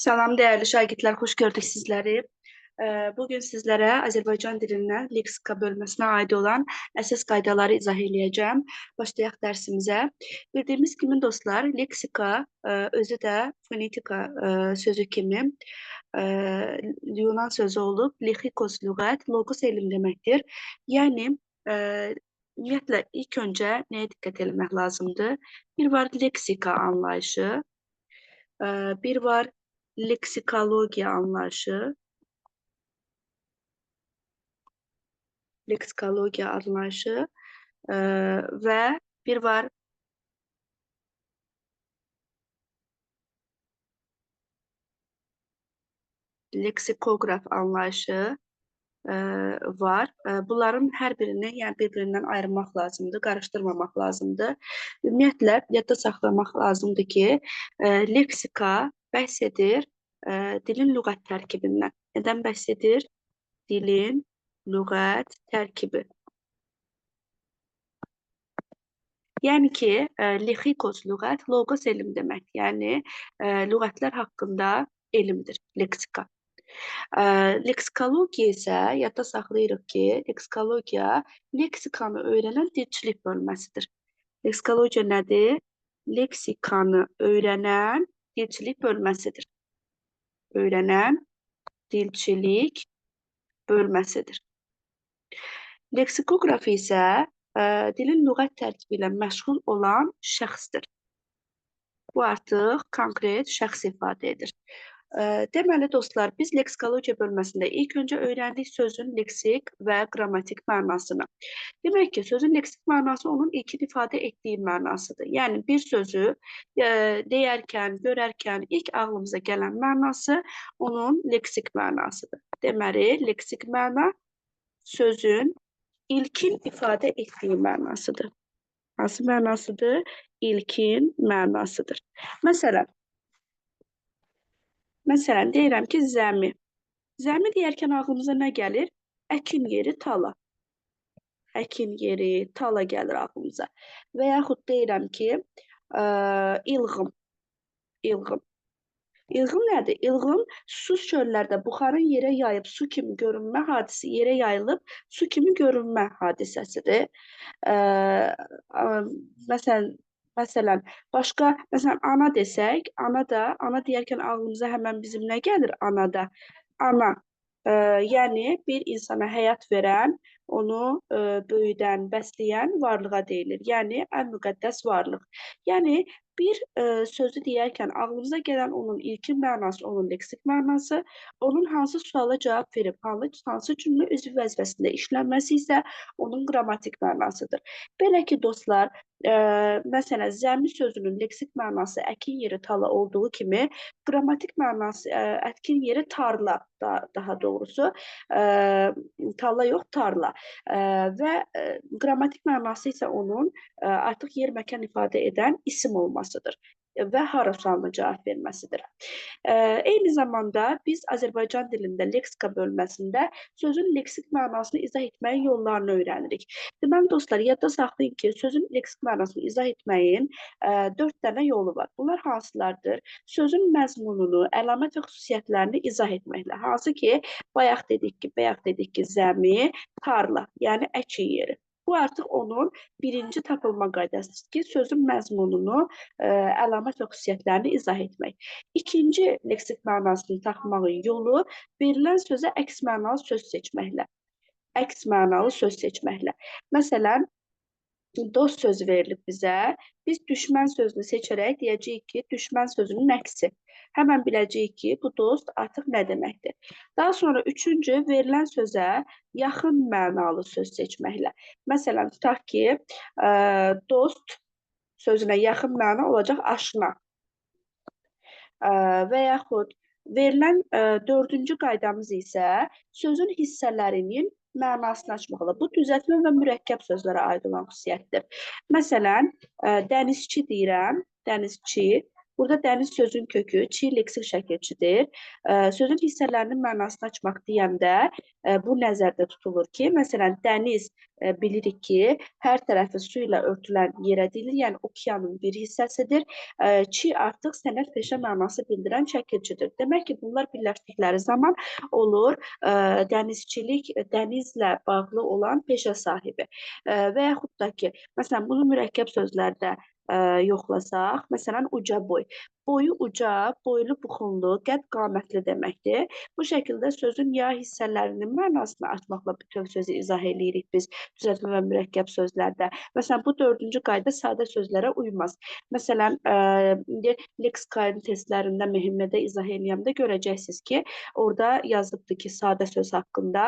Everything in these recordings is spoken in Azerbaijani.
Salam dəyərli şagirdlər, xoş gördük sizləri. Bugün sizlərə Azərbaycan dilindən leksika bölməsinə aid olan əsas qaydaları izah eləyəcəm. Başlayaq dərsimizə. Bildiyimiz kimi dostlar, leksika özü də fonetika sözü kimi Yunan sözü olub. Lexikos lüğət, logos elm deməkdir. Yəni ümumiyyətlə ilk öncə nəyə diqqət etmək lazımdır? Bir var leksika anlayışı, bir var leksikologiya anlayışı və bir var leksikoqraf anlayışı var. Bunların hər birini, yəni bir-birindən ayırmaq lazımdır, qarışdırmamaq lazımdır. Ümumiyyətlə, yadda saxlamaq lazımdır ki, leksika bəhs edir dilin lüğət tərkibindən. Nədən bəhs edir? Dilin lüğət tərkibi. Yəni ki, lexikos lüğət, logos elm demək. Yəni, lüğətlər haqqında elmdir, leksika. Leksikologiya isə yadda saxlayırıq ki, leksikologiya leksikanı öyrənən dilçilik bölməsidir. Leksikologiya nədir? Leksikanı öyrənən dilçilik bölməsidir. Öyrənən dilçilik bölməsidir. Leksikoqraf isə dilin lüğət tərkibi ilə məşğul olan şəxsdir. Bu artıq konkret şəxs ifadə edir. Deməli dostlar, biz leksikologiya bölməsində ilk öncə öyrəndik sözün leksik və qrammatik mənasını. Demək ki, sözün leksik mənası onun ilkin ifadə etdiyi mənasıdır. Yəni, bir sözü deyərkən, görərkən ilk ağlımıza gələn mənası onun leksik mənasıdır. Deməli, leksik məna sözün ilkin ifadə etdiyi mənasıdır. Hansı mənasıdır? İlkin mənasıdır. Məsələn, deyirəm ki, zəmi. Zəmi deyərkən ağlımıza nə gəlir? Əkin yeri, tala. Əkin yeri, tala gəlir ağlımıza. Və yaxud deyirəm ki, ilğım. İlğım. İlğım nədir? İlğım susuz çöllərdə buxarın yerə yayıb su kimi görünmə hadisi, yerə yayılıb su kimi görünmə hadisəsidir. Məsələn, başqa, məsələn, ana desək, ana deyərkən ağlımıza həmən bizim nə gəlir anada? Ana, yəni bir insana həyat verən, onu böyüdən, bəsləyən varlığa deyilir. Yəni, ən müqəddəs varlıq. Yəni, bir sözü deyərkən ağlımıza gələn onun ilkin mənası, onun leksik mənası, onun hansı suala cavab verib, hansı cümlə üzvü vəzifəsində işlənməsi isə onun qrammatik mənasıdır. Belə ki, dostlar, məsələn, zəmi sözünün leksik mənası əkin yeri, tala olduğu kimi, qrammatik mənası əkin yeri, tarla, daha doğrusu, talla yox, tarla. Və qrammatik mənası isə onun artıq yer məkan ifadə edən isim olmasıdır və hara sualına cavab verməsidir. Eyni zamanda biz Azərbaycan dilində leksika bölməsində sözün leksik mənasını izah etməyin yollarını öyrənirik. Deməli, dostlar, yadda saxlayın ki, sözün leksik mənasını izah etməyin 4 dənə yolu var. Bunlar hansılardır? Sözün məzmununu, əlamət və xüsusiyyətlərini izah etməklə. Hansı ki, bayaq dedik ki, zəmi, tarla, yəni əkin yeri. Bu artıq onun birinci tapılma qaydasıdır ki, sözün məzmununu, əlamət və xüsusiyyətlərini izah etmək. İkinci leksik mənasını tapmağın yolu verilən sözə əks mənalı söz seçməklə. Əks mənalı söz seçməklə. Məsələn, dost sözü verilib bizə. Biz düşmən sözünü seçərək deyəcəyik ki, düşmən sözünün əksi. Həmən biləcəyik ki, bu dost artıq nə deməkdir. Daha sonra üçüncü, verilən sözə yaxın mənalı söz seçməklə. Məsələn, tutaq ki, dost sözünə yaxın məna olacaq aşina. Və yaxud verilən dördüncü qaydamız isə sözün hissələrinin mənasını açmaqla. Bu, düzəltmə və mürəkkəb sözlərə aid olan xüsusiyyətdir. Məsələn, dənizçi deyirəm, dənizçi, Burada dəniz sözün kökü çi leksik şəkilçidir. Sözün hissələrinin mənasını açmaq deyəndə bu nəzərdə tutulur ki, məsələn, dəniz bilirik ki, hər tərəfi su ilə örtülən yerə deyilir, yəni okeanın bir hissəsidir. Çi artıq sənət peşə mənası bildirən şəkilçidir. Demək ki, bunlar birləşdikləri zaman olur dənizçilik, dənizlə bağlı olan peşə sahibi. Və yaxud da ki, məsələn, bunu mürəkkəb sözlərdə yoxlasaq, məsələn, uca boy. Boyu uca, boylu buxunlu, qədd-qamətli deməkdir. Bu şəkildə sözün ya hissələrinin mənasını açmaqla bütöv sözü izah edirik biz düzəltmə və mürəkkəb sözlərdə. Məsələn, bu dördüncü qayda sadə sözlərə uymaz. Məsələn, indi leksikain testlərində mühümmədə izah edəndə görəcəksiniz ki, orada yazılıbdır ki, sadə söz haqqında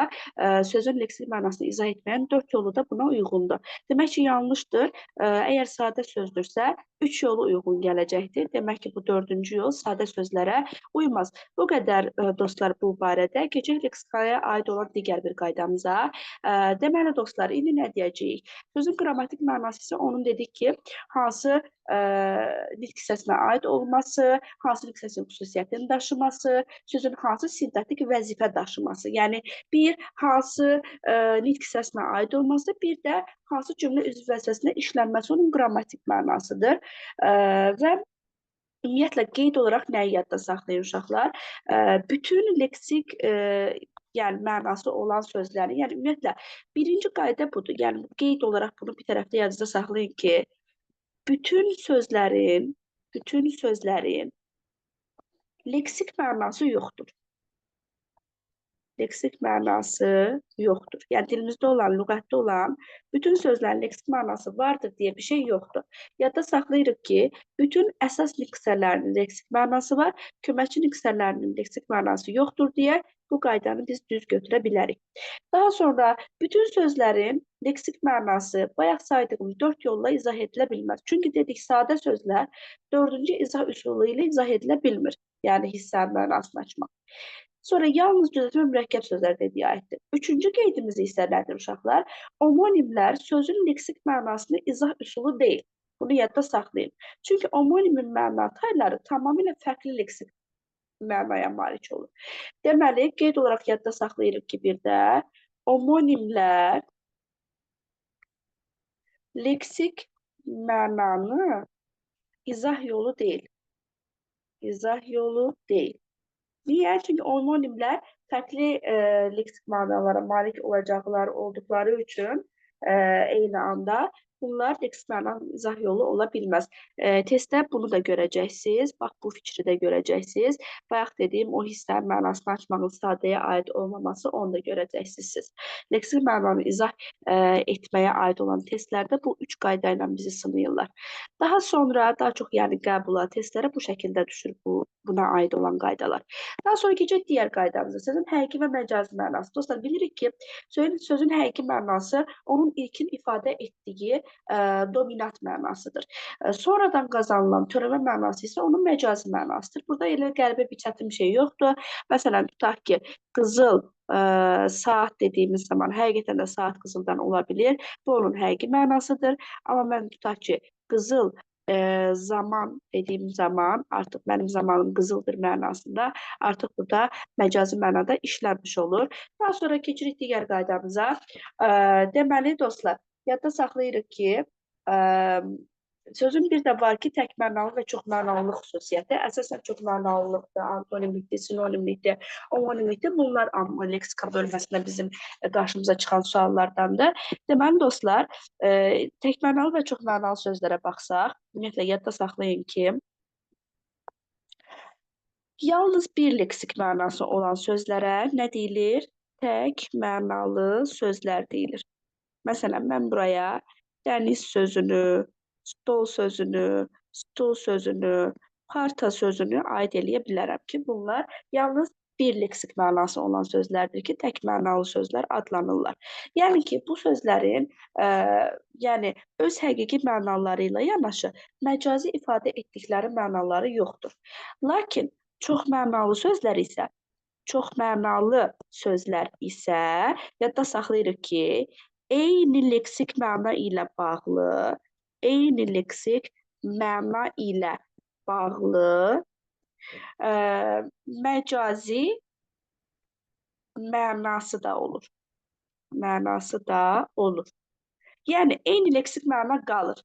sözün leksik mənasını izah etməyən 4 yolu da buna uyğundur. Demək ki, yanlışdır. Əgər sadə sözdürsə, 3 yolu uyğun gələcəkdir. Demək ki, bu dördüncü yol sadə sözlərə uymaz. Bu qədər dostlar bu barədə. Keçək leksikaya aid olan digər bir qaydamıza. Deməli dostlar, indi nə deyəcəyik? Sözün qrammatik mənası isə onun dedik ki, hansı nitq hissəsinə aid olması, hansı nitq hissəsinin xüsusiyyətini daşıması, sözün hansı sintaktik vəzifə daşıması. Yəni bir hansı nitq hissəsinə aid olması, bir də hansı cümlə üzv vəzifəsində işlənməsi onun qrammatik mənasıdır. Və ümumiyyətlə qeyd olaraq nəyi yadda saxlayın uşaqlar? Bütün leksik yəni mənası olan sözləri, yəni ümumiyyətlə birinci qayda budur. Yəni qeyd olaraq bunu bir tərəfdə yadda saxlayın ki, bütün sözlərin leksik mənası yoxdur. Leksik mənası yoxdur. Yəni dilimizdə olan, lüğətdə olan bütün sözlərin leksik mənası vardır deyə bir şey yoxdur. Yadda saxlayırıq ki, bütün əsas nitq hissələrinin leksik mənası var, köməkçi nitq hissələrinin leksik mənası yoxdur deyə bu qaydanı biz düz götürə bilərik. Daha sonra bütün sözlərin leksik mənası bayaq saydığım 4 yolla izah edilə bilməz. Çünki dedik, sadə sözlər 4-cü izah üsulu ilə izah edilə bilmir. Yəni hissənin mənasını açmaq. Sonra yalnız düzəltmə mürəkkəb sözlər dediyi aiddir. Üçüncü qeydimiz isə nədir uşaqlar? Omonimlər sözün leksik mənasını izah üsulu deyil. Bunu yadda saxlayın. Çünki omonimin məna tayları tamamilə fərqli leksik mənaya malik olur. Deməli, qeyd olaraq yadda saxlayırıq ki, bir də omonimlər leksik mənanı izah yolu deyil. İzah yolu deyil. Niyə? Çünki omonimlər fərqli leksik mənalara malik olacaqlar olduqları üçün eyni anda bunlar leksik mənanın izah yolu ola bilməz. Testdə bunu da görəcəksiniz. Bax, bu fikri də görəcəksiniz. Bayaq dediyim o hissənin mənasını açmağın sadəyə aid olmaması, onu da görəcəksiniz. Leksik mənanı izah etməyə aid olan testlərdə bu 3 qayda ilə bizi sınayırlar. Daha sonra, daha çox yəni qəbula, testlərə bu şəkildə düşür buna aid olan qaydalar. Daha sonra keçək digər qaydamıza. Sözün həqiqi və məcazi mənası. Dostlar, bilirik ki, sözün həqiqi mənası onun ilkin ifadə etdiyi dominant mənasıdır. Sonradan qazanılan törəmə mənası isə onun məcazi mənasıdır. Burada elə qəribə bir çətin bir şey yoxdur. Məsələn, tutaq ki, qızıl saat dediyimiz zaman həqiqətən də saat qızıldan ola bilir. Bu onun həqiqi mənasıdır. Amma mən tutaq ki, qızıl zaman dediyim zaman artıq mənim zamanım qızıldır mənasında artıq burada məcazi mənada işlənmiş olur. Daha sonra keçirik digər qaydamıza. Deməli dostlar, yadda saxlayırıq ki, sözün bir də var ki, tək mənalı və çox mənalılıq xüsusiyyəti. Əsasən çox mənalılıqdır, antonimlikdir, sinonimlikdir, omonimlikdir. Bunlar leksika bölməsində bizim qarşımıza çıxan suallardandır. Deməli dostlar, tək mənalı və çox mənalı sözlərə baxsaq, ümumiyyətlə yadda saxlayın ki, yalnız bir leksik mənası olan sözlərə nə deyilir? Tək mənalı sözlər deyilir. Məsələn, mən buraya dəniz sözünü, stol sözünü, stul sözünü, parta sözünü aid eləyə bilərəm ki, bunlar yalnız bir leksik mənası olan sözlərdir ki, tək mənalı sözlər adlanırlar. Yəni ki, bu sözlərin yəni öz həqiqi mənaları ilə yanaşı məcazi ifadə etdikləri mənaları yoxdur. Lakin çoxmənalı sözlər isə yadda saxlayırıq ki, eyni leksik məna ilə bağlı, eyni leksik məna ilə bağlı e, məcazi mənası da olur. Mənası da olur. Yəni eyni leksik məna qalır,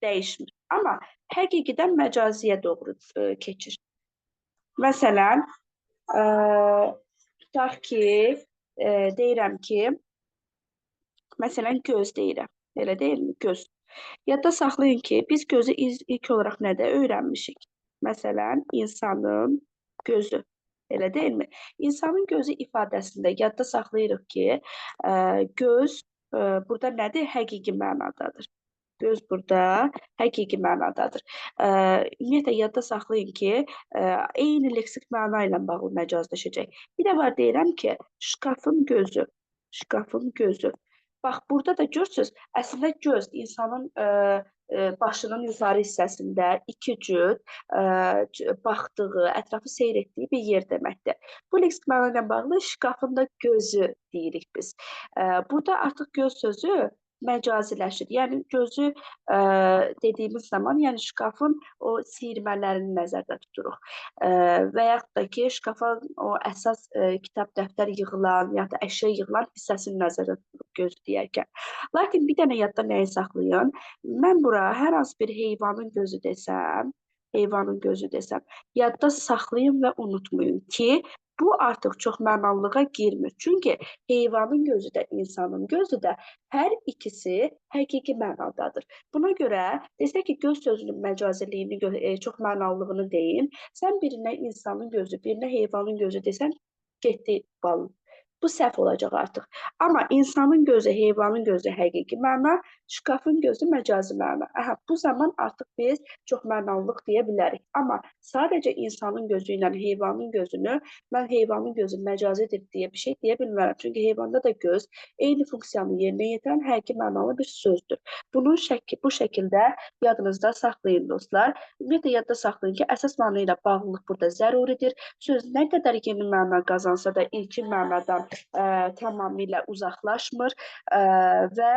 dəyişmir. Amma həqiqidən məcaziyə doğru keçir. Məsələn, e, tutaq ki, deyirəm ki, məsələn, göz deyirəm. Elə deyilmi? Göz. Yadda saxlayın ki, biz gözü ilk olaraq nədə öyrənmişik? Məsələn, insanın gözü. Elə deyilmi? İnsanın gözü ifadəsində yadda saxlayırıq ki, göz burada nədir? Həqiqi mənadadır. Göz burada həqiqi mənadadır. Ümumiyyətlə, yadda saxlayın ki, eyni leksik məna ilə bağlı məcazlaşacaq. Bir də var deyirəm ki, şkafın gözü. Şkafın gözü. Bax, burada da görürsünüz, əslində göz insanın başının yuxarı hissəsində iki cüt baxdığı, ətrafı seyr etdiyi bir yer deməkdir. Bu leksik məna ilə bağlı şkafın da gözü deyirik biz. Burada artıq göz sözü məcaziləşir. Yəni gözü dediyimiz zaman, yəni şkafın o siyirmələrini nəzərdə tuturuq. Və yaxud da ki, şkafa o əsas kitab, dəftər yığılan, ya da əşya yığılan hissəsini nəzərdə tuturuq göz deyərkən. Lakin bir dənə yadda nəyi saxlayın? Mən bura hər hansı bir heyvanın gözü desəm, yadda saxlayın və unutmayın ki, bu artıq çox mənalılığa girmir. Çünki heyvanın gözü də, insanın gözü də hər ikisi həqiqi mənadadır. Buna görə desək ki, göz sözünün məcaziliyini, çox mənalılığını deyin. Sən birinə insanın gözü, birinə heyvanın gözü desən, getdi balın. Bu səhv olacaq artıq. Amma insanın gözü, heyvanın gözü həqiqi məna, şkafın gözü məcazi məna. Bu zaman artıq biz çox mənalılıq deyə bilərik. Amma sadəcə insanın gözü ilə heyvanın gözünü, mən heyvanın gözü məcazidir deyə bir şey deyə bilmərəm. Çünki heyvanda da göz eyni funksiyanı yerinə yetirən həqiqi mənalı bir sözdür. Bunu bu şəkildə yadınızda saxlayın dostlar. Ümumiyyətlə yadda saxlayın ki, əsas məna ilə bağlılıq burada zəruridir. Söz nə qədər yeni məna qazansa da ilkin mənadan tamamilə uzaqlaşmır və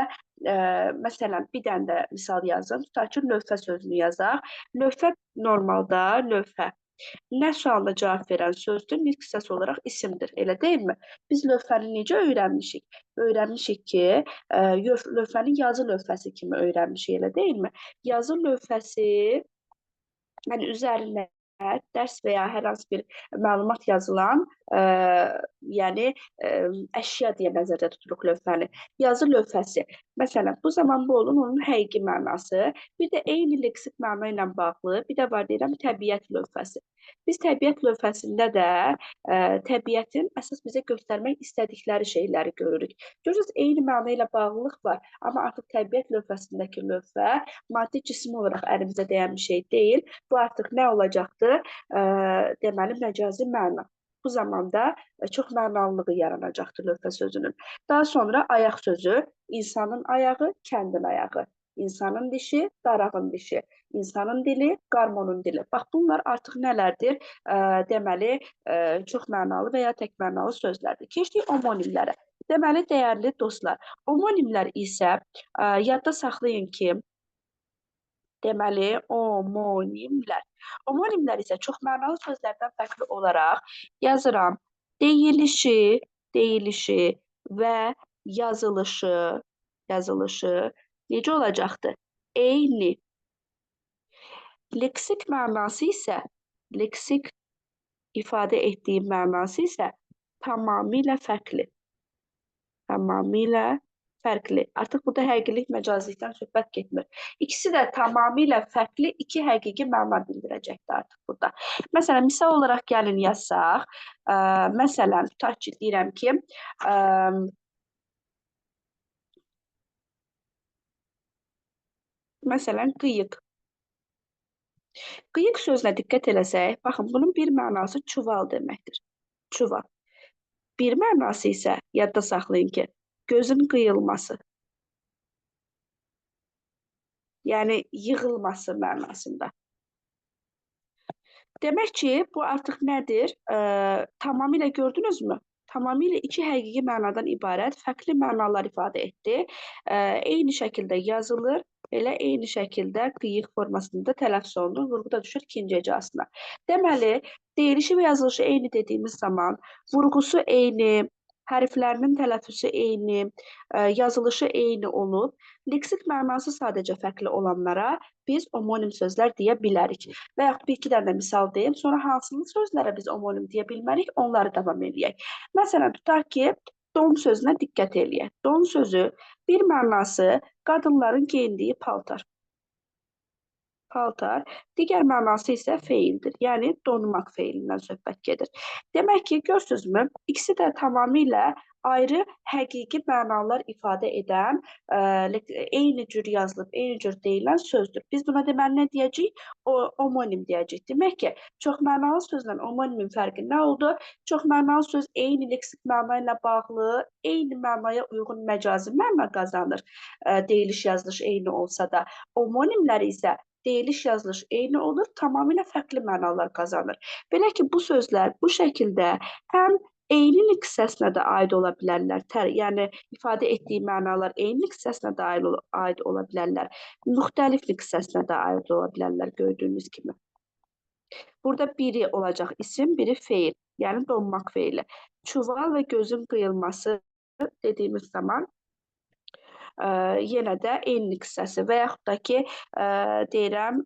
məsələn, bir dənə də misal yazım. Tutaq ki, lövhə sözünü yazaq. Lövhə normalda lövhə. Nə sualına cavab verən sözdür, ilk hissəsi olaraq isimdir, elə deyilmi? Biz lövhəni necə öyrənmişik? Öyrənmişik ki, lövhəni yazı lövhəsi kimi öyrənmişik, elə deyilmi? Yazı lövhəsi, yəni üzərində dərs və ya hər hansı bir məlumat yazılan, yəni əşya deyə nəzərdə tuturuq lövhəni. Yazı lövhəsi. Məsələn, bu zaman bu olun onun həqiqi mənası. Bir də eyni leksik məna ilə bağlı, bir də var deyirəm, təbiət lövhəsi. Biz təbiət lövhəsində də təbiətin əsas bizə göstərmək istədikləri şeyləri görürük. Görürsünüz, eyni məna ilə bağlılıq var, amma artıq təbiət lövhəsindəki lövhə maddi cisim olaraq əlimizə dəyən bir şey deyil. Bu artıq nə olacaqdır? Deməli, məcazi məna. Bu zamanda çox mənalılığı yaranacaqdır lövhə sözünün. Daha sonra ayaq sözü, insanın ayağı, kəndin ayağı. İnsanın dişi, darağın dişi. İnsanın dili, qarmonun dili. Bax, bunlar artıq nələrdir? Deməli, çox mənalı və ya tək mənalı sözlərdir. Keçdik omonimlərə. Deməli, dəyərli dostlar, omonimlər isə yadda saxlayın ki, deməli, omonimlər. Omonimlər isə çox mənalı sözlərdən fərqli olaraq yazıram. Deyilişi və yazılışı necə olacaqdır? Eyni. Leksik mənası isə, leksik ifadə etdiyi mənası isə tamamilə fərqli. Tamamilə fərqli. Artıq burada həqiqilik, məcazlikdən söhbət getmir. İkisi də tamamilə fərqli iki həqiqi məna bildirəcəkdir artıq burada. Məsələn, misal olaraq gəlin yazsaq. Məsələn, tutaq ki, deyirəm ki, məsələn, qıyıq. Qıyıq sözünə diqqət eləsək, baxın, bunun bir mənası çuval deməkdir. Çuval. Bir mənası isə, yadda saxlayın ki, gözün qıyılması. Yəni, yığılması mənasında. Demək ki, bu artıq nədir? Tamamilə gördünüzmü? Tamamilə iki həqiqi mənadan ibarət fərqli mənalar ifadə etdi. Eyni şəkildə yazılır, Elə eyni şəkildə qıyıq formasında tələffüz olunur, vurğu da düşür ikinci ecasına. Deməli, deyilişi və yazılışı eyni dediyimiz zaman vurğusu eyni, hərflərinin tələffüzü eyni, yazılışı eyni olub, leksik mənası sadəcə fərqli olanlara biz omonim sözlər deyə bilərik. Və yaxud bir iki dənə misal deyim, sonra hansı sözlərə biz omonim deyə bilmərik, onları davam edək. Məsələn, tutaq ki, don sözünə diqqət eləyək. Don sözü bir mənası qadınların geyindiyi paltar. Paltar, digər mənası isə feildir. Yəni donmaq feilindən söhbət gedir. Demək ki, görürsünüzmü? İkisi də tamamilə ayrı həqiqi mənalar ifadə edən, eyni cür yazılıb, eyni cür deyilən sözdür. Biz buna deməli nə deyəcəyik? Omonim deyəcəyik. Demək ki, çoxmənalı sözlə omonimin fərqi nə oldu? Çoxmənalı söz eyni leksik məna ilə bağlı, eyni mənaya uyğun məcazi məna qazanır. Deyiliş, yazılış eyni olsa da. Omonimlər isə deyiliş, yazılış eyni olur, tamamilə fərqli mənalar qazanır. Belə ki, bu sözlər bu şəkildə həm eyni hissəsinə də aid ola bilərlər, yəni ifadə etdiyi mənalar eyni hissəsinə də aid ola bilərlər, müxtəlif hissəsinə də aid ola bilərlər gördüyünüz kimi. Burada biri olacaq isim, biri feil, yəni donmaq feili. Çuval və gözün qıyılması dediyimiz zaman yenə də eyni hissəsi və yaxud da ki, deyirəm,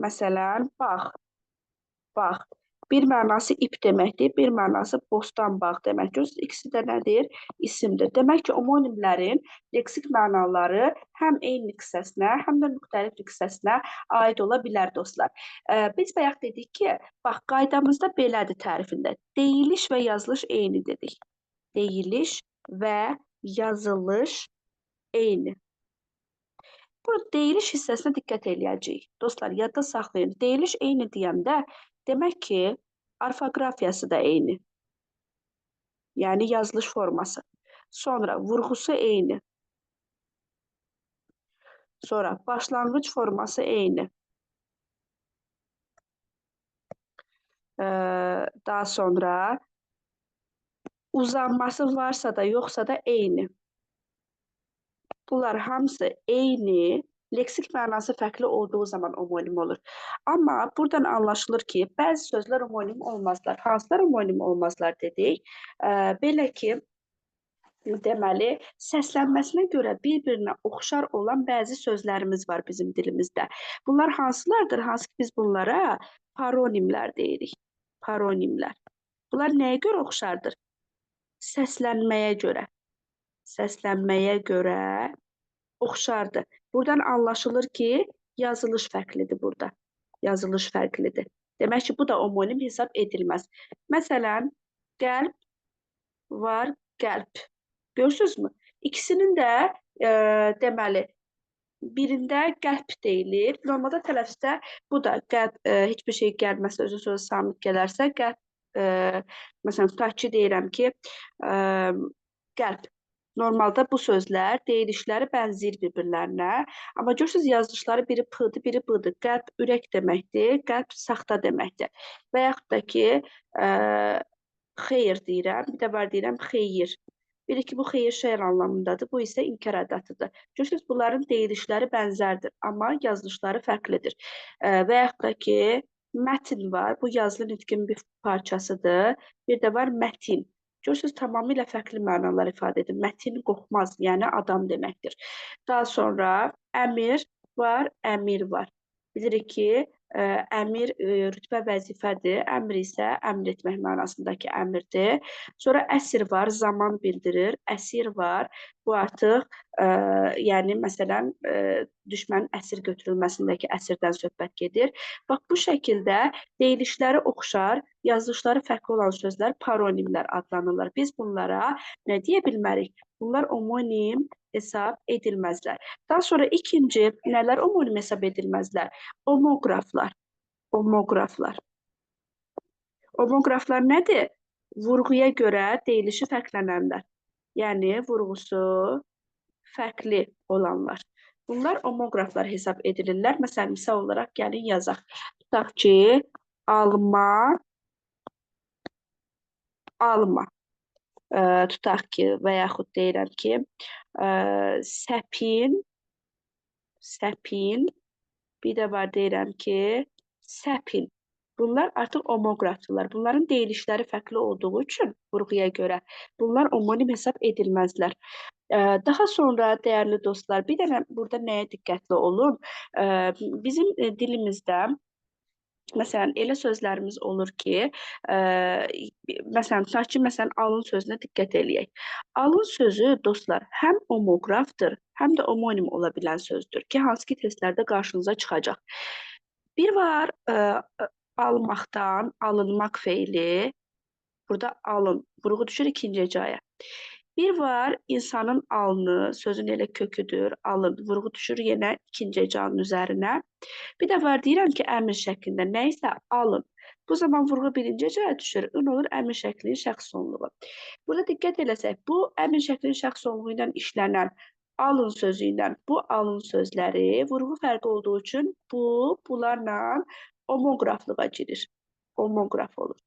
məsələn, bax. Bir mənası ip deməkdir, bir mənası bostan bağ deməkdir. İkisi də nədir? İsimdir. Demək ki, omonimlərin leksik mənaları həm eyni hissəsinə, həm də müxtəlif hissəsinə aid ola bilər, dostlar. Biz bayaq dedik ki, bax, qaydamızda belədir tərifində. Deyiliş və yazılış eyni dedik. Deyiliş və yazılış eyni. Burada deyiliş hissəsinə diqqət eləyəcəyik. Dostlar, yadda saxlayın. Deyiliş eyni deyəndə, demək ki, orfoqrafiyası da eyni. Yəni, yazılış forması. Sonra, vurğusu eyni. Sonra, başlanğıc forması eyni. Daha sonra, uzanması varsa da, yoxsa da eyni. Bunlar hamısı eyni, leksik mənası fərqli olduğu zaman omonim olur. Amma buradan anlaşılır ki, bəzi sözlər omonim olmazlar. Hansılar omonim olmazlar dedik? Belə ki, deməli, səslənməsinə görə bir-birinə oxşar olan bəzi sözlərimiz var bizim dilimizdə. Bunlar hansılardır? Hansı ki, biz bunlara paronimlər deyirik. Paronimlər. Bunlar nəyə görə oxşardır? Səslənməyə görə. Səslənməyə görə oxşardır. Buradan anlaşılır ki, yazılış fərqlidir burada. Yazılış fərqlidir. Demək ki, bu da omonim hesab edilməz. Məsələn, qəlb var, qəlb. Görürsünüzmü? İkisinin də deməli, birində qəlb deyilir. Normalda tələffüzdə bu da qəlb, heç bir şey gəlməsə, özü sözü samit gələrsə, qəlb, məsələn, tutaq ki, deyirəm ki, qəlb. Normalda bu sözlər, deyilişləri bənzəyir bir-birlərinə. Amma görürsünüz, yazılışları biri p-dır, biri b-dır. Qəlb ürək deməkdir, qəlb saxta deməkdir. Və yaxud da ki, xeyr deyirəm, bir də var deyirəm xeyir. Biri ki, bu xeyir şəhər anlamındadır, bu isə inkar ədatıdır. Görürsünüz, bunların deyilişləri bənzərdir, amma yazılışları fərqlidir. Və yaxud da ki, mətn var, bu yazılı nitqin bir parçasıdır. Bir də var mətin. Görürsünüz, tamamilə fərqli mənalar ifadə edir. Mətin qoxmaz, yəni adam deməkdir. Daha sonra əmir var, əmir var. Bilirik ki, əmir rütbə vəzifədir, əmr isə əmr etmək mənasındakı əmrdir. Sonra əsir var, zaman bildirir, əsir var. Bu artıq, yəni məsələn, düşmənin əsir götürülməsindəki əsirdən söhbət gedir. Bax, bu şəkildə deyilişləri oxşar, yazılışları fərqli olan sözlər paronimlər adlanırlar. Biz bunlara nə deyə bilmərik? Bunlar omonim hesab edilməzlər. Daha sonra ikinci, nələr omonim hesab edilməzlər? Omoqraflar. Omoqraflar. Omoqraflar nədir? Vurğuya görə deyilişi fərqlənənlər. Yəni, vurğusu fərqli olanlar. Bunlar omoqraflar hesab edilirlər. Məsələn, misal olaraq gəlin yazaq. Tutaq ki, alma, alma. Tutaq ki, və yaxud deyirəm ki, səpin, səpin. Bir də var deyirəm ki, səpin. Bunlar artıq omoqrafdırlar. Bunların deyilişləri fərqli olduğu üçün vurğuya görə bunlar omonim hesab edilməzlər. Daha sonra dəyərli dostlar, bir dənə burada nəyə diqqətli olun? Bizim dilimizdə məsələn, elə sözlərimiz olur ki, məsələn, tutaq ki, məsələn, alın sözünə diqqət eləyək. Alın sözü, dostlar, həm omoqrafdır, həm də omonim ola bilən sözdür ki, hansı ki, testlərdə qarşınıza çıxacaq. Bir var, almaqdan, alınmaq feili, burada alın, vurğu düşür ikinci hecaya. Bir var, insanın alnı, sözün elə köküdür, alın, vurğu düşür yenə ikinci hecanın üzərinə. Bir də var, deyirəm ki, əmr şəklində nə isə alın. Bu zaman vurğu birinci hecaya düşür, ün olur əmr şəklinin şəxs sonluğu. Burada diqqət eləsək, bu əmr şəklinin şəxs sonluğu ilə işlənən alın sözü ilə bu alın sözləri vurğu fərqi olduğu üçün bunlarla omoqraflığa girir. Omoqraf olur.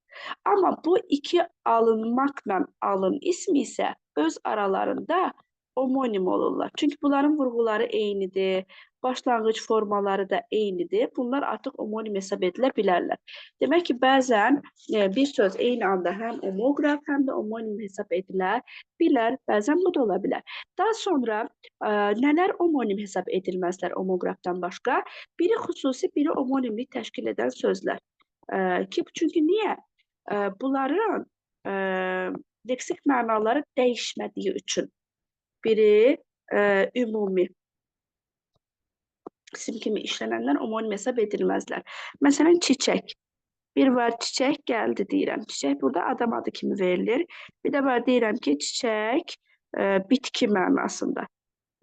Amma bu iki alınmaqla alın ismi isə öz aralarında omonim olurlar. Çünki bunların vurğuları eynidir, başlanğıc formaları da eynidir. Bunlar artıq omonim hesab edilə bilərlər. Demək ki, bəzən bir söz eyni anda həm omoqraf, həm də omonim hesab edilə bilər. Bəzən bu da ola bilər. Daha sonra nələr omonim hesab edilməzlər omoqrafdan başqa? Biri xüsusi, biri omonimlik təşkil edən sözlər. Çünki niyə? Bunların leksik mənaları dəyişmədiyi üçün. Biri ümumi isim kimi işlənənlər omonim hesab edilməzlər. Məsələn, çiçək. Bir var, çiçək gəldi deyirəm. Çiçək burada adam adı kimi verilir. Bir də var, deyirəm ki, çiçək bitki mənasında.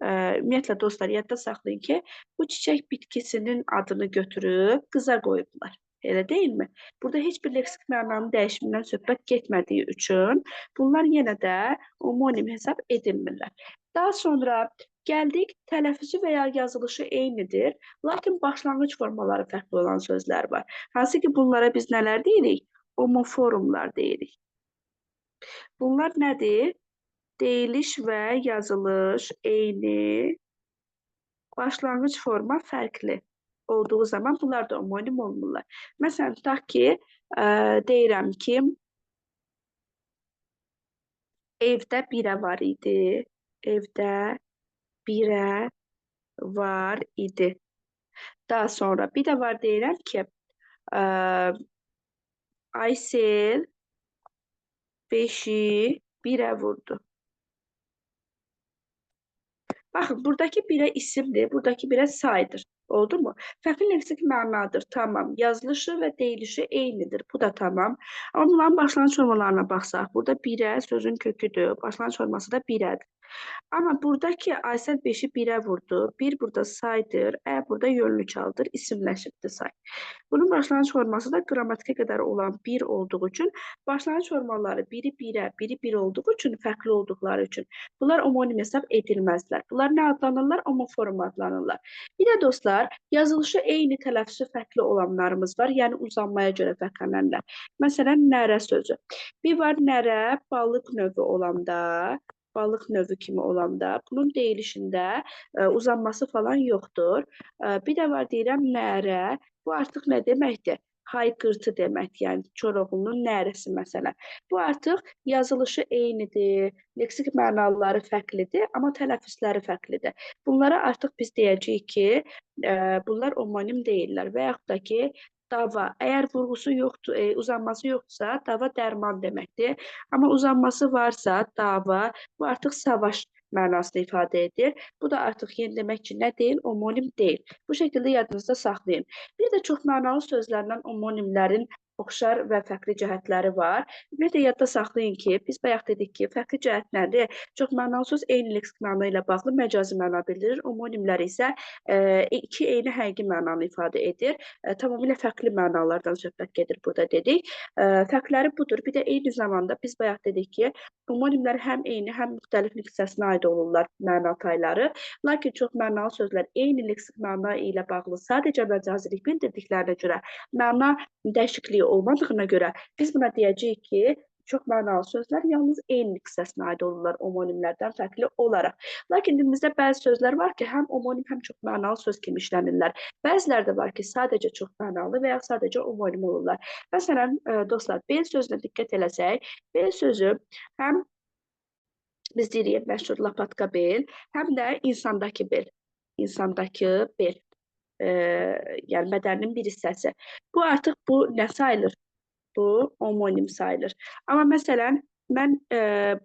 Ümumiyyətlə, dostlar, yadda saxlayın ki, bu çiçək bitkisinin adını götürüb qıza qoyublar. Elə deyilmi? Burada heç bir leksik mənanın dəyişimindən söhbət getmədiyi üçün bunlar yenə də omonim hesab edilmirlər. Daha sonra gəldik, tələffüzü və ya yazılışı eynidir, lakin başlanğıc formaları fərqli olan sözlər var. Hansı ki, bunlara biz nələr deyirik? Homoforumlar deyirik. Bunlar nədir? Deyiliş və yazılış eyni, başlanğıc forma fərqli olduğu zaman bunlar da omonim olmurlar. Məsələn, tutaq ki, deyirəm ki, evdə birə var idi, evdə birə var idi. Daha sonra bir də var deyirəm ki, Aysel 5-i birə vurdu. Baxın, buradakı birə isimdir, buradakı birə saydır. Oldu mu? Fərqli leksik mənadır, tamam. Yazılışı və deyilişi eynidir, bu da tamam. Amma bunların başlanğıc formalarına baxsaq, burada birə sözün köküdür, başlanğıc forması da birədir. Amma buradakı Aysel 5-i birə vurdu, bir burada saydır, burada yönlü çaldır, isimləşibdir say. Bunun başlanğıc forması da qrammatikə qədər olan bir olduğu üçün, başlanğıc formaları biri birə, biri bir olduğu üçün, fərqli olduqları üçün bunlar omonim hesab edilməzlər. Bunlar nə adlanırlar? Homoforum adlanırlar. Bir də dostlar, yazılışı eyni, tələffüzü fərqli olanlarımız var, yəni uzanmaya görə fərqlənənlər. Məsələn, nərə sözü. Bir var nərə, balıq növü olanda, balıq növü kimi olanda, bunun deyilişində uzanması falan yoxdur. Bir də var deyirəm nərə, bu artıq nə deməkdir? Hayqırtı deməkdir, yəni Koroğlunun nərəsi məsələn. Bu artıq yazılışı eynidir, leksik mənaları fərqlidir, amma tələffüzləri fərqlidir. Bunlara artıq biz deyəcəyik ki, bunlar omonim deyirlər və yaxud da ki, dava. Əgər vurğusu yoxdur, uzanması yoxdursa, dava dərman deməkdir. Amma uzanması varsa, dava, bu artıq savaş mənasını ifadə edir. Bu da artıq yeni demək ki, nə deyil? Omonim deyil. Bu şəkildə yadınızda saxlayın. Bir də çox mənalı sözlərlə omonimlərin oxşar və fərqli cəhətləri var. Bir də yadda saxlayın ki, biz bayaq dedik ki, fərqli cəhətlərdir. Çox mənalı söz eyni leksik məna ilə bağlı məcazi məna bildirir. Omonimlər isə iki eyni həqiqi mənanı ifadə edir. Tamamilə fərqli mənalardan söhbət gedir burada dedik. Fərqləri budur. Bir də eyni zamanda biz bayaq dedik ki, omonimlər həm eyni, həm müxtəlif leksiyasına aid olurlar məna tayları. Lakin çox mənalı sözlər eyni leksik məna ilə bağlı sadəcə məcazilik bildirdiklərinə görə məna dəyişikliyi olmadığına görə biz buna deyəcəyik ki, çox mənalı sözlər yalnız eyni hissəsinə aid olurlar omonimlərdən fərqli olaraq. Lakin dilimizdə bəzi sözlər var ki, həm omonim, həm çox mənalı söz kimi işlənirlər. Bəziləri də var ki, sadəcə çox mənalı və ya sadəcə omonim olurlar. Məsələn, dostlar, bel sözünə diqqət eləsək, bel sözü həm biz deyirik məşhur lapatka bel, həm də insandakı bel. İnsandakı bel. Yəni bədənin bir hissəsi. Bu artıq nə sayılır? Bu omonim sayılır. Amma məsələn, mən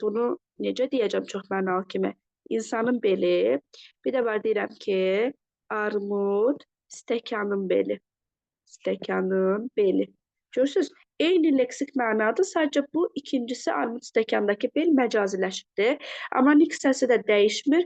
bunu necə deyəcəm çox mənalı kimi? İnsanın beli, bir də var deyirəm ki, armud, stəkanın beli. Stəkanın beli. Görürsünüz, eyni leksik mənadır, sadəcə bu ikincisi armud stəkandakı bel məcaziləşibdir. Amma hissəsi də dəyişmir.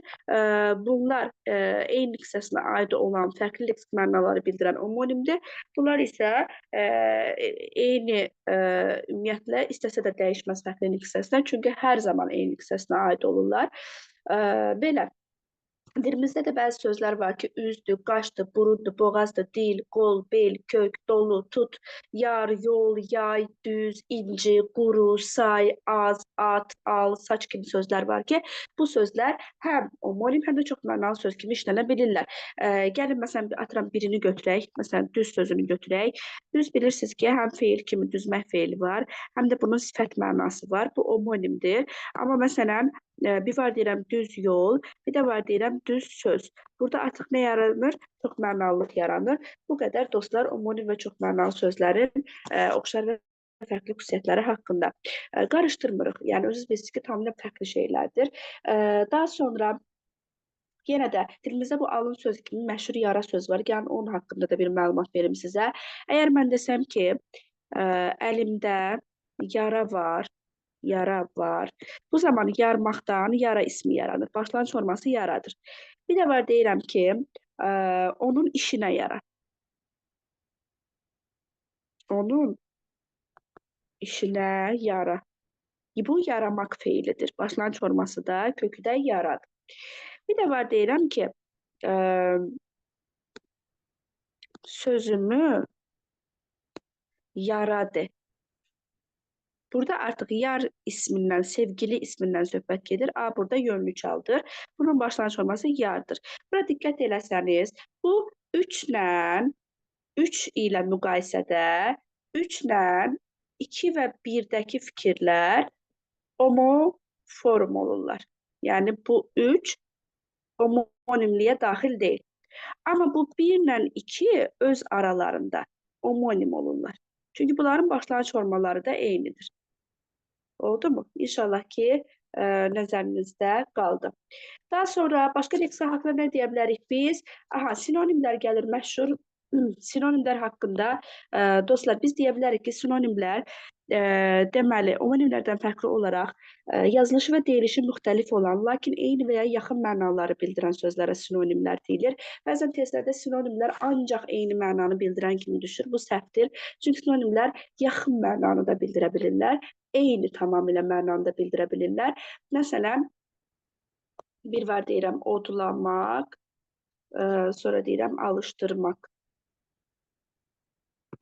Bunlar eyni hissəsinə aid olan fərqli leksik mənaları bildirən omonimdir. Bunlar isə eyni ümumiyyətlə istəsə də dəyişməz fərqli hissəsinə, çünki hər zaman eyni hissəsinə aid olurlar. Belə. Dilimizdə də bəzi sözlər var ki, üzdür, qaşdır, burundur, boğazdır, dil, qol, bel, kök, dolu, tut, yar, yol, yay, düz, inci, quru, say, az, at, al, saç kimi sözlər var ki, bu sözlər həm omonim, həm də çox mənalı söz kimi işlənə bilirlər. Gəlin, məsələn, atıram birini götürək, məsələn, düz sözünü götürək. Düz bilirsiniz ki, həm feil kimi düzmək feili var, həm də bunun sifət mənası var. Bu omonimdir. Amma məsələn, bir var deyirəm düz yol, bir də var deyirəm düz söz. Burada artıq nə yaranır? Çox mənalılıq yaranır. Bu qədər dostlar omonim və çox mənalı sözlərin oxşar və fərqli xüsusiyyətləri haqqında. Qarışdırmırıq. Yəni özünüz bilirsiniz ki, tamamilə fərqli şeylərdir. Daha sonra yenə də dilimizdə bu alın sözü kimi məşhur yara söz var. Yəni onun haqqında da bir məlumat verim sizə. Əgər mən desəm ki, əlimdə yara var, yara var. Bu zaman yarmaqdan yara ismi yaranır. Başlanğıc forması yaradır. Bir də var deyirəm ki, onun işinə yara. Onun işinə yara. Bu yaramaq feilidir. Başlanğıc forması da kökü də yaradır. Bir də var deyirəm ki, sözümü yaradı. Burada artıq yar ismindən, sevgili ismindən söhbət gedir. A, burada yönlü çaldır. Bunun başlanğıc forması yardır. Bura diqqət eləsəniz, bu 3 ilə müqayisədə 3 ilə 2 və 1-dəki fikirlər homoform olurlar. Yəni bu 3 homonimliyə daxil deyil. Amma bu 1 ilə 2 öz aralarında homonim olurlar. Çünki bunların başlanğıc formaları da eynidir. Oldu mu? İnşallah ki nəzərinizdə qaldı. Daha sonra başqa leksika haqqında nə deyə bilərik biz? Sinonimlər gəlir məşhur. Sinonimlər haqqında dostlar biz deyə bilərik ki, sinonimlər deməli omonimlərdən fərqli olaraq yazılışı və deyilişi müxtəlif olan, lakin eyni və ya yaxın mənaları bildirən sözlərə sinonimlər deyilir. Bəzən testlərdə sinonimlər ancaq eyni mənanı bildirən kimi düşür. Bu səhvdir. Çünki sinonimlər yaxın mənanı da bildirə bilirlər. Eyni tamamilə mənanı da bildirə bilirlər. Məsələn, bir var deyirəm odlamaq, sonra deyirəm alışdırmaq.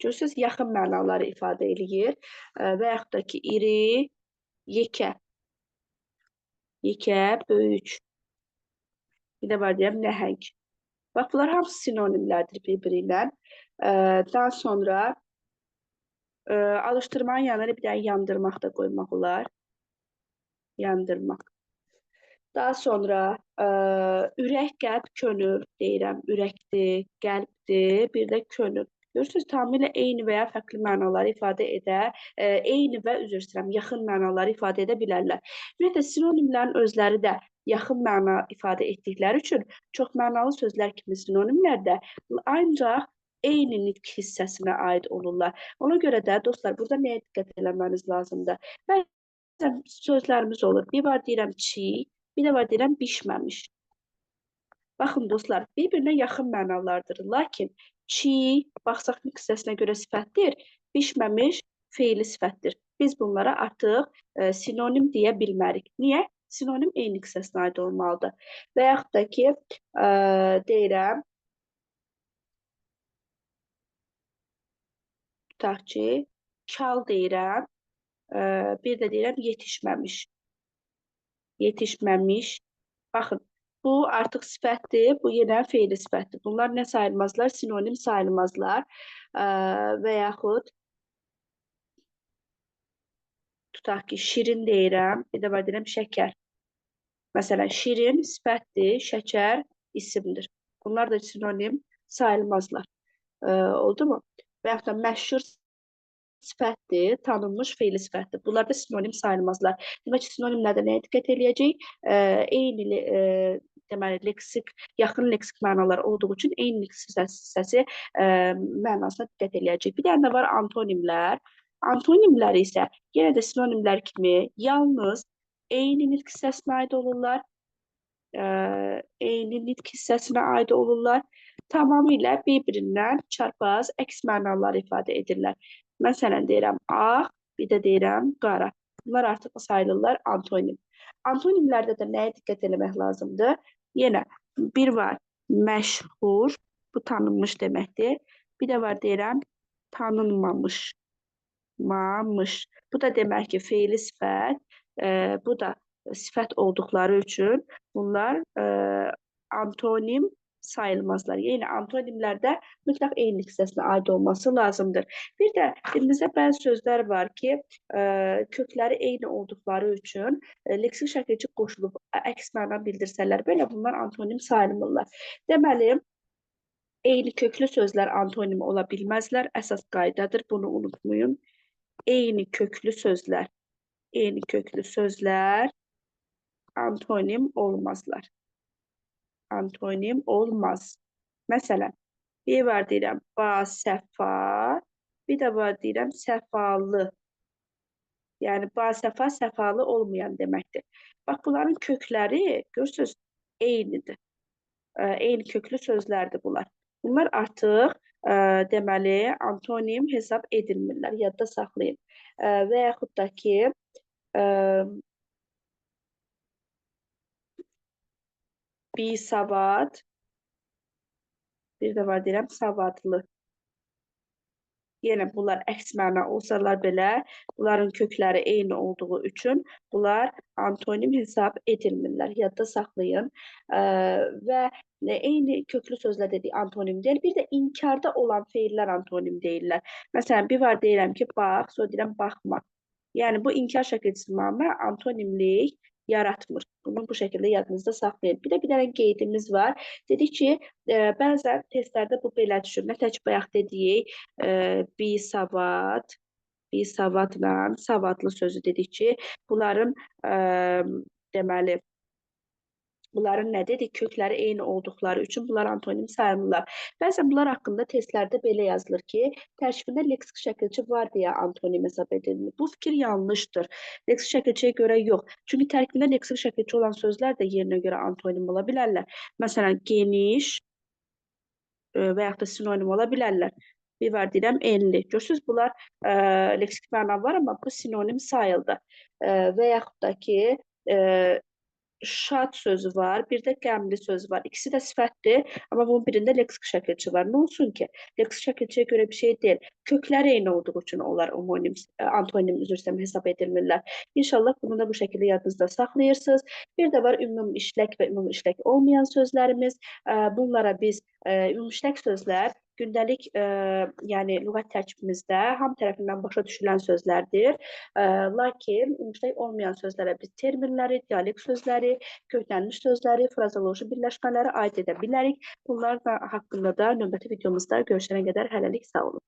Görürsünüz, yaxın mənaları ifadə eləyir və yaxud da ki, iri, yekə, yekə, böyük. Bir də var deyirəm nəhəng. Bax, bunlar hamısı sinonimlərdir bir-biri ilə. Daha sonra alışdırmanın yanına bir dənə yandırmaq da qoymaq olar. Yandırmaq. Daha sonra ürək, qəlb, könül deyirəm. Ürəkdir, qəlbdir, bir də könül. Görürsünüz, tamamilə eyni və ya fərqli mənaları ifadə eyni və üzr istəyirəm, yaxın mənaları ifadə edə bilərlər. Ümumiyyətlə, sinonimlərin özləri də yaxın məna ifadə etdikləri üçün çox mənalı sözlər kimi sinonimlər də ancaq eyni nitq hissəsinə aid olurlar. Ona görə də dostlar, burada nəyə diqqət eləməniz lazımdır? Bəzən sözlərimiz olur. Bir var deyirəm çiğ, bir də var deyirəm bişməmiş. Baxın dostlar, bir-birinə yaxın mənalardır. Lakin çiğ, baxsaq hissəsinə görə sifətdir, bişməmiş feili sifətdir. Biz bunlara artıq sinonim deyə bilmərik. Niyə? Sinonim eyni hissəsinə aid olmalıdır. Və yaxud da ki, deyirəm, tutaq ki, kal deyirəm, Bir də deyirəm yetişməmiş. Yetişməmiş. Baxın, bu artıq sifətdir, bu yenə fe'li sifətdir. Bunlar nə sayılmazlar? Sinonim sayılmazlar. Və yaxud tutaq ki, şirin deyirəm, bir də var deyirəm şəkər. Məsələn, şirin sifətdir, şəkər isimdir. Bunlar da sinonim sayılmazlar. Oldu mu? Və yaxud da məşhur sifətdir, tanınmış fe'li sifətdir. Bunlar da sinonim sayılmazlar. Demək ki, sinonimlərdə nəyə diqqət eləyəcək? Eyni deməli, leksik, yaxın leksik mənalar olduğu üçün eyni leksik hissəsi mənasına diqqət eləyəcək. Bir dənə də var antonimlər. Antonimlər isə yenə də sinonimlər kimi yalnız eyni nitq hissəsinə aid olurlar. Eyni nitq hissəsinə aid olurlar. Tamamilə bir-birindən çarpaz, əks mənalar ifadə edirlər. Məsələn, deyirəm ağ, bir də deyirəm qara. Bunlar artıq sayılırlar antonim. Antonimlərdə də nəyə diqqət eləmək lazımdır? Yenə bir var məşhur, bu tanınmış deməkdir. Bir də var deyirəm tanınmamış. Bu da demək ki, fe'li sifət, bu da sifət olduqları üçün bunlar antonim sayılmazlar. Yəni antonimlərdə mütləq eynilik hissəsinə aid olması lazımdır. Bir də dilimizdə bəzi sözlər var ki, kökləri eyni olduqları üçün leksik şəkilçi qoşulub əks məna bildirsələr, belə bunlar antonim sayılmırlar. Deməli, eyni köklü sözlər antonim ola bilməzlər. Əsas qaydadır, bunu unutmayın. Eyni köklü sözlər antonim olmazlar. Antonim olmaz. Məsələn, bir var deyirəm basəfa, bir də var deyirəm səfalı. Yəni basəfa səfalı olmayan deməkdir. Bax, bunların kökləri, görürsünüz, eynidir. Eyni köklü sözlərdir bunlar. Bunlar artıq deməli antonim hesab edilmirlər, yadda saxlayın. Və yaxud da ki, bisavad, bir də var deyirəm savadlı. Yenə bunlar əks məna olsalar belə, bunların kökləri eyni olduğu üçün bunlar antonim hesab edilmirlər. Yadda saxlayın. Və eyni köklü sözlər dedik antonim deyil. Bir də inkarda olan feillər antonim deyirlər. Məsələn, bir var deyirəm ki, bax, sonra deyirəm baxma. Yəni bu inkar şəkilçisi məna antonimlik yaratmır. Bunu bu şəkildə yadınızda saxlayın. Bir də bir dənə qeydimiz var. Dedik ki, bəzən testlərdə bu belə düşür. Məsələn, bayaq dedik, bisavadla savadlı sözü dedik ki, bunların deməli, bunların nə dedik? Kökləri eyni olduqları üçün bunlar antonim sayılırlar. Bəzən bunlar haqqında testlərdə belə yazılır ki, tərkibində leksik şəkilçi var deyə antonim hesab edilir. Bu fikir yanlışdır. Leksik şəkilçiyə görə yox. Çünki tərkibində leksik şəkilçi olan sözlər də yerinə görə antonim ola bilərlər. Məsələn, geniş və yaxud da sinonim ola bilərlər. Bir var deyirəm enli. Görürsünüz, bunlar leksik məna var, amma bu sinonim sayıldı. Və yaxud da ki, şad sözü var, bir də qəmli sözü var. İkisi də sifətdir, amma bunun birində leksik şəkilçi var. Nə olsun ki? Leksik şəkilçiyə görə bir şey deyil. Kökləri eyni olduğu üçün onlar antonim hesab edilmirlər. İnşallah bunu da bu şəkildə yadınızda saxlayırsınız. Bir də var ümumi işlək və ümumi işlək olmayan sözlərimiz. Bunlara biz ümumi işlək sözlər gündəlik, yəni lüğət tərkibimizdə hamı tərəfindən başa düşülən sözlərdir. Lakin ümumişlək olmayan sözlərə biz terminləri, dialekt sözləri, köklənmiş sözləri, frazoloji birləşmələri aid edə bilərik. Bunlar da haqqında da növbəti videomuzda görüşənə qədər hələlik sağ olun.